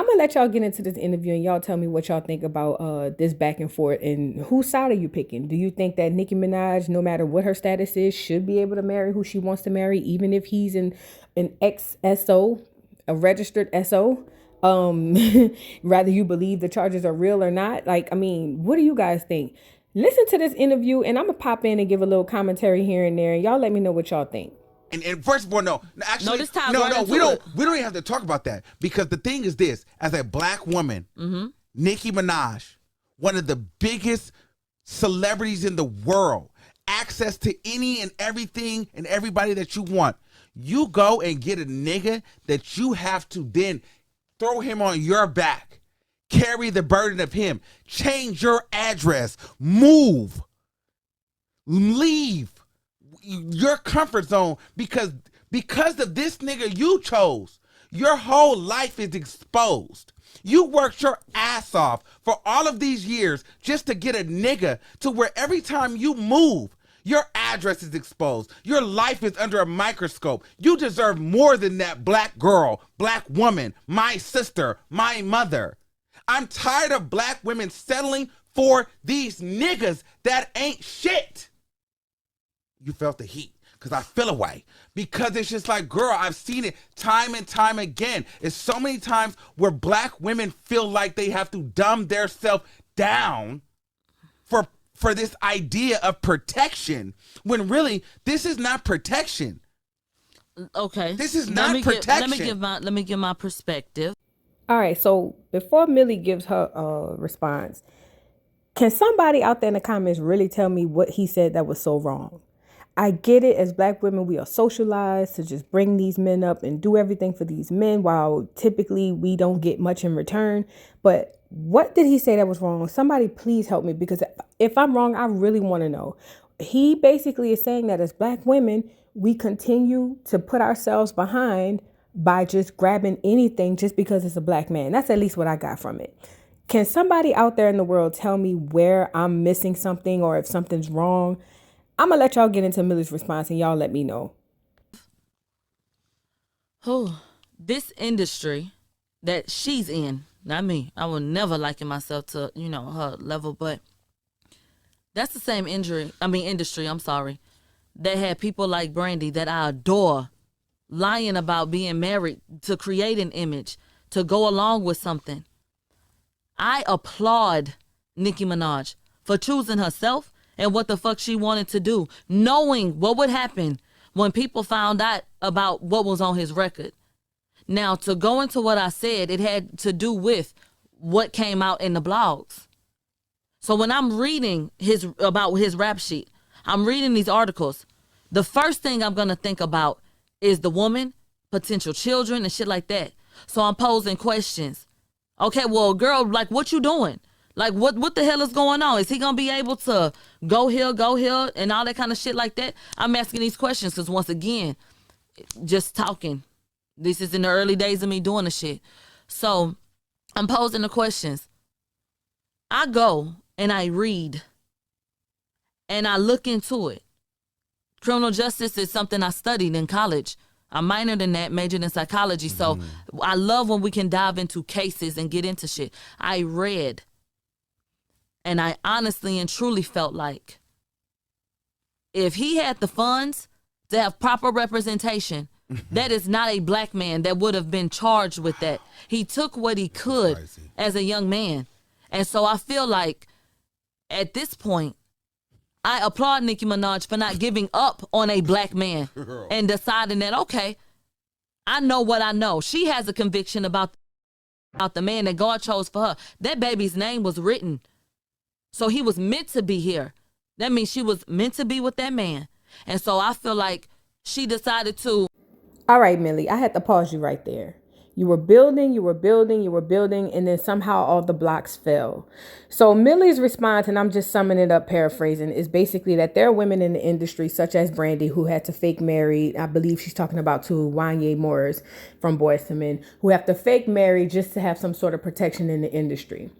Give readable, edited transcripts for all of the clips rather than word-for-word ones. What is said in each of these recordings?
I'm gonna let y'all get into this interview and y'all tell me what y'all think about this back and forth and whose side are you picking? Do you think that Nicki Minaj, no matter what her status is, should be able to marry who she wants to marry, even if he's an ex-SO, a registered SO? Rather you believe the charges are real or not? Like, I mean, what do you guys think? Listen to this interview and I'm gonna pop in and give a little commentary here and there and y'all let me know what y'all think. And first of all, no, actually, this time no, right no, into we don't it. even have to talk about that because the thing is this: as a black woman, Nicki Minaj, one of the biggest celebrities in the world, access to any and everything and everybody that you want. You go and get a nigga that you have to then throw him on your back, carry the burden of him, change your address, move, leave your comfort zone because of this nigga you chose. Your whole life is exposed. You worked your ass off for all of these years just to get a nigga to where every time you move, your address is exposed. Your life is under a microscope. You deserve more than that, black girl, black woman, my sister, my mother. I'm tired of black women settling for these niggas that ain't shit. You felt the heat because I feel away because it's just like, girl, I've seen it time and time again. It's so many times where black women feel like they have to dumb themselves down for this idea of protection when really this is not protection. Okay. This is not protection. Let me give my perspective. All right, so before Millie gives her response, can somebody out there in the comments really tell me what he said that was so wrong? I get it. As black women, we are socialized to just bring these men up and do everything for these men while typically we don't get much in return. But what did he say that was wrong? Somebody please help me because if I'm wrong, I really want to know. He basically is saying that as black women, we continue to put ourselves behind by just grabbing anything just because it's a black man. That's at least what I got from it. Can somebody out there in the world tell me where I'm missing something or if something's wrong? I'm going to let y'all get into Millie's response and y'all let me know. Oh, this industry that she's in, not me. I will never liken myself to, her level, but that's the same industry, that had people like Brandy that I adore lying about being married to create an image, to go along with something. I applaud Nicki Minaj for choosing herself and what the fuck she wanted to do, knowing what would happen when people found out about what was on his record. Now, to go into what I said, it had to do with what came out in the blogs. So when I'm reading about his rap sheet, I'm reading these articles, the first thing I'm going to think about is the woman, potential children, and shit like that. So I'm posing questions. Okay, well, girl, like, what you doing? Like, what the hell is going on? Is he going to be able to go here, and all that kind of shit like that? I'm asking these questions because, once again, just talking. This is in the early days of me doing the shit. So I'm posing the questions. I go and I read and I look into it. Criminal justice is something I studied in college. I minored in that, majored in psychology. So I love when we can dive into cases and get into shit. I read. And I honestly and truly felt like if he had the funds to have proper representation, that is not a black man that would have been charged with that. He took what he could as a young man. And so I feel like at this point, I applaud Nicki Minaj for not giving up on a black man and deciding that, okay, I know what I know. She has a conviction about the man that God chose for her. That baby's name was written. So he was meant to be here. That means she was meant to be with that man. And so I feel like she decided to. All right, Millie, I had to pause you right there. You were building, and then somehow all the blocks fell. So Millie's response, and I'm just summing it up, paraphrasing, is basically that there are women in the industry, such as Brandy, who had to fake marry. I believe she's talking about Wanye Morris from Boyz II Men, who have to fake marry just to have some sort of protection in the industry.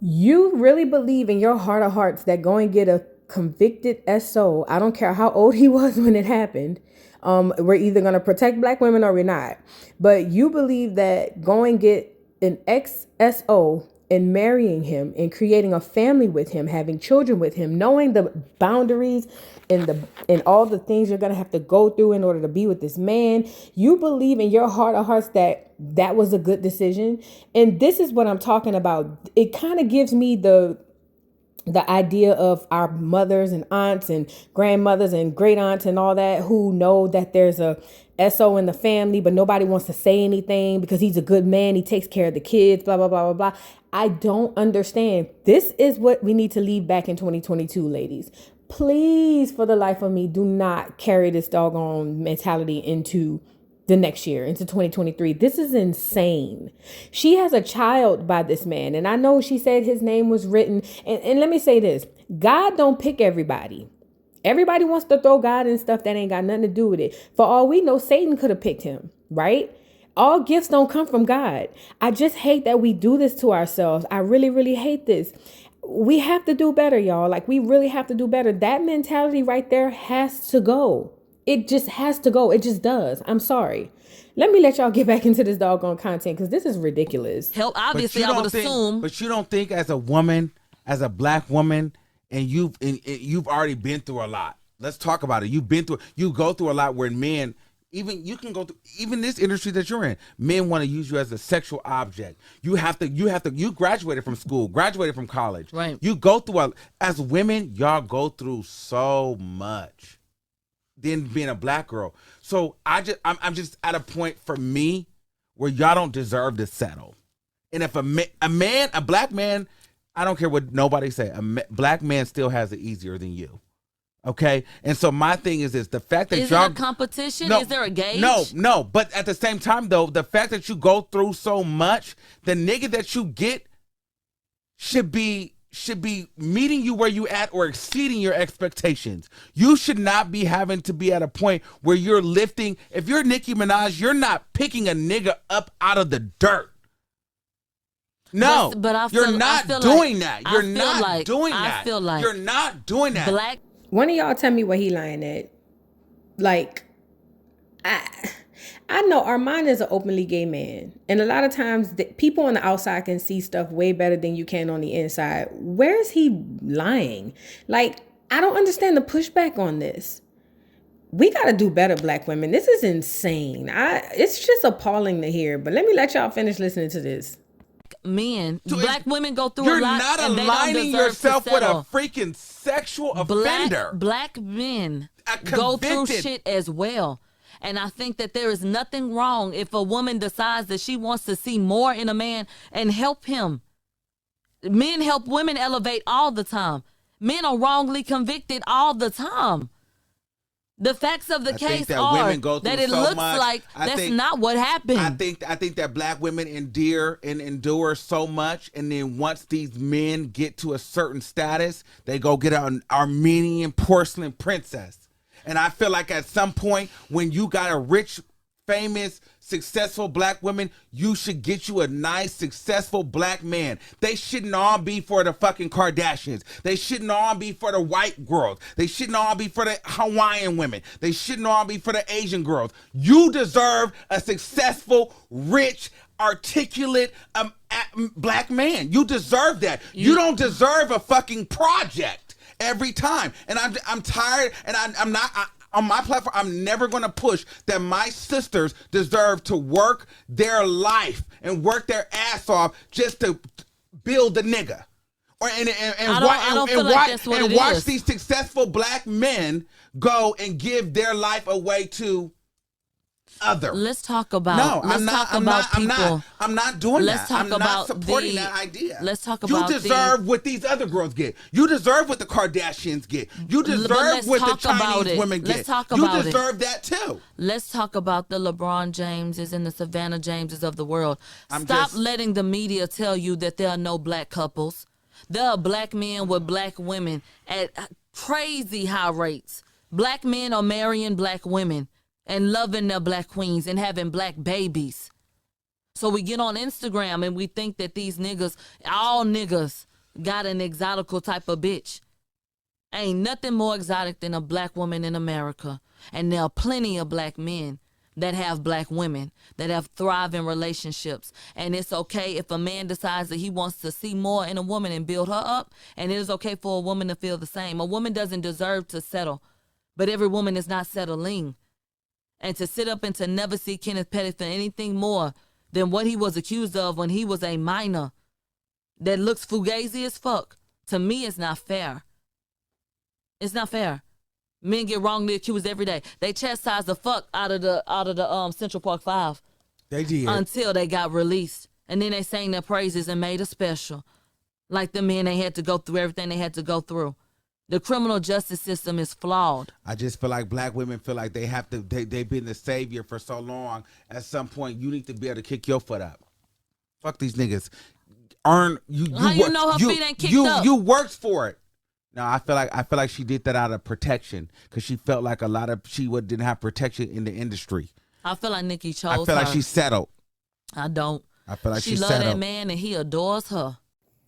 You really believe in your heart of hearts that go and get a convicted SO, I don't care how old he was when it happened, we're either going to protect black women or we're not. But you believe that go and get an XSO and marrying him and creating a family with him, having children with him, knowing the boundaries and all the things you're going to have to go through in order to be with this man, you believe in your heart of hearts that that was a good decision. And this is what I'm talking about. It kind of gives me the idea of our mothers and aunts and grandmothers and great aunts and all that who know that there's a SO in the family, but nobody wants to say anything because he's a good man. He takes care of the kids, blah, blah, blah, blah, blah. I don't understand. This is what we need to leave back in 2022, ladies. Please, for the life of me, do not carry this doggone mentality into the next year, into 2023. This is insane. She has a child by this man. And I know she said his name was written. And let me say this. God don't pick everybody. Everybody wants to throw God in stuff that ain't got nothing to do with it. For all we know, Satan could have picked him, right? All gifts don't come from God. I just hate that we do this to ourselves. I really, really hate this. We have to do better, y'all. Like, we really have to do better. That mentality right there has to go. It just has to go. It just does. I'm sorry. Let me let y'all get back into this doggone content because this is ridiculous. Hell, obviously, I would assume. But you don't think as a woman, as a black woman, and you've already been through a lot. Let's talk about it. You go through a lot where men, you can go through even this industry that you're in. Men want to use you as a sexual object. You graduated from school, graduated from college. Right. You go through as women, y'all go through so much. Than being a black girl. So I'm just at a point for me where y'all don't deserve to settle. And if a black man, I don't care what nobody say, black man still has it easier than you. Okay? And so my thing is this, the fact that is y'all... there a competition? No, is there a gauge? No. But at the same time, though, the fact that you go through so much, the nigga that you get should be meeting you where you at or exceeding your expectations. You should not be having to be at a point where you're lifting. If you're Nicki Minaj, you're not picking a nigga up out of the dirt. No, but you're not doing that. You're not doing that. I feel like you're not doing that. One of y'all tell me where he lying at. Like, I know Armon is an openly gay man. And a lot of times people on the outside can see stuff way better than you can on the inside. Where is he lying? Like, I don't understand the pushback on this. We got to do better, black women. This is insane. It's just appalling to hear. But let me let y'all finish listening to this. Black women go through a lot. You're not aligning yourself with a freaking sexual offender. Black men go through shit as well. And I think that there is nothing wrong if a woman decides that she wants to see more in a man and help him. Men help women elevate all the time. Men are wrongly convicted all the time. The facts of the case are that it looks like that's not what happened. I think that black women endure so much, and then once these men get to a certain status, they go get an Armenian porcelain princess. And I feel like at some point when you got a rich, famous, successful black woman, you should get you a nice, successful black man. They shouldn't all be for the fucking Kardashians. They shouldn't all be for the white girls. They shouldn't all be for the Hawaiian women. They shouldn't all be for the Asian girls. You deserve a successful, rich, articulate black man. You deserve that. You don't deserve a fucking project every time. And I'm tired, and I'm not... on my platform, I'm never going to push that my sisters deserve to work their life and work their ass off just to build a nigga. And watch these successful black men go and give their life away to other. Let's talk about. No, I'm not doing that. I'm not supporting that idea. Let's talk about. You deserve what these other girls get. You deserve what the Kardashians get. You deserve what the Chinese women get. Let's talk about it. You deserve that too. Let's talk about the LeBron Jameses and the Savannah Jameses of the world. Stop letting the media tell you that there are no black couples. There are black men with black women at crazy high rates. Black men are marrying black women and loving their black queens and having black babies. So we get on Instagram and we think that these niggas, all niggas, got an exotical type of bitch. Ain't nothing more exotic than a black woman in America. And there are plenty of black men that have black women, that have thriving relationships. And it's okay if a man decides that he wants to see more in a woman and build her up. And it is okay for a woman to feel the same. A woman doesn't deserve to settle, but every woman is not settling. And to sit up and to never see Kenneth Petty for anything more than what he was accused of when he was a minor that looks fugazi as fuck, to me, it's not fair. It's not fair. Men get wrongly accused every day. They chastised the fuck out of the Central Park 5. They did. Until they got released. And then they sang their praises and made a special. Like the men, they had to go through everything they had to go through. The criminal justice system is flawed. I just feel like black women feel like they have to, they've been the savior for so long. At some point, you need to be able to kick your foot up. Fuck these niggas. How you know her feet ain't kicked up? You worked for it. No, I feel like she did that out of protection because she felt like didn't have protection in the industry. I feel like Nikki chose her. I feel like she settled. I don't. I feel like she loves settled. that man and he adores her.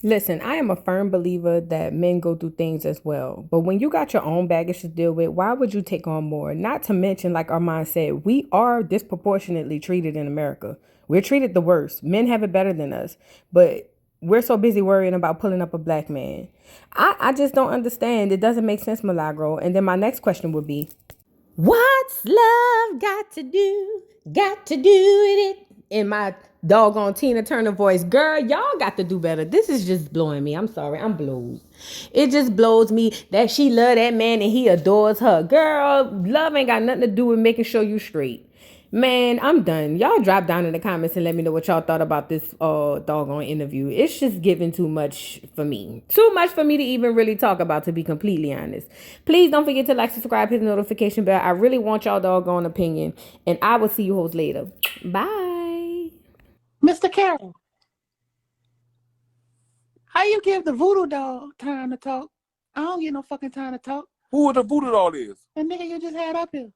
Listen, I am a firm believer that men go through things as well. But when you got your own baggage to deal with, why would you take on more? Not to mention, like Armon said, we are disproportionately treated in America. We're treated the worst. Men have it better than us. But we're so busy worrying about pulling up a black man. I just don't understand. It doesn't make sense, Milagro. And then my next question would be, what's love got to do with it? In my doggone Tina Turner voice, girl, y'all got to do better. This is just blowing me. I'm sorry, I'm blows. It just blows me that she love that man and he adores her. Girl, love ain't got nothing to do with making sure you straight. Man, I'm done. Y'all drop down in the comments and let me know what y'all thought about this doggone interview. It's just giving too much for me. Too much for me to even really talk about, to be completely honest. Please don't forget to like, subscribe, hit the notification bell. I really want y'all doggone opinion. And I will see you hoes later. Bye. Mr. Carroll, how you give the voodoo dog time to talk? I don't get no fucking time to talk. Who the voodoo doll is? The nigga you just had up here.